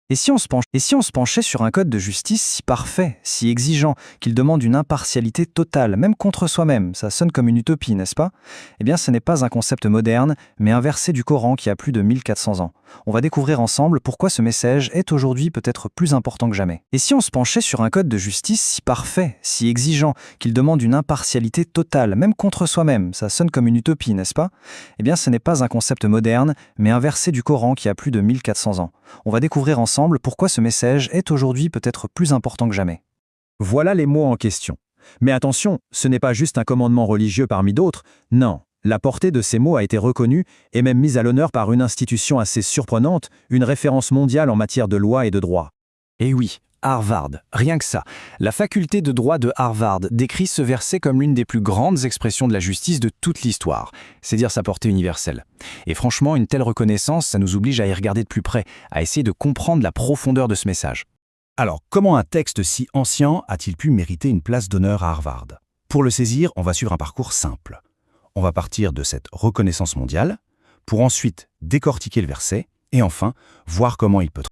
Et si on se penchait sur un code de justice si parfait, si exigeant, qu'il demande une impartialité totale, même contre soi-même, ça sonne comme une utopie, n'est-ce pas? Eh bien, ce n'est pas un concept moderne, mais un verset du Coran qui a plus de 1400 ans. On va découvrir ensemble pourquoi ce message est aujourd'hui peut-être plus important que jamais. Et si on se penchait sur un code de justice si parfait, si exigeant, qu'il demande une impartialité totale, même contre soi-même, ça sonne comme une utopie, n'est-ce pas? Eh bien, ce n'est pas un concept moderne, mais un verset du Coran qui a plus de 1400 ans. On va découvrir ensemble pourquoi ce message est aujourd'hui peut-être plus important que jamais. Voilà les mots en question. Mais attention, ce n'est pas juste un commandement religieux parmi d'autres, non. La portée de ces mots a été reconnue et même mise à l'honneur par une institution assez surprenante, une référence mondiale en matière de loi et de droit. Et oui, Harvard, rien que ça. La faculté de droit de Harvard décrit ce verset comme l'une des plus grandes expressions de la justice de toute l'histoire. C'est dire sa portée universelle. Et franchement, une telle reconnaissance, ça nous oblige à y regarder de plus près, à essayer de comprendre la profondeur de ce message. Alors, comment un texte si ancien a-t-il pu mériter une place d'honneur à Harvard? Pour le saisir, on va suivre un parcours simple. On va partir de cette reconnaissance mondiale, pour ensuite décortiquer le verset, et enfin, voir comment il peut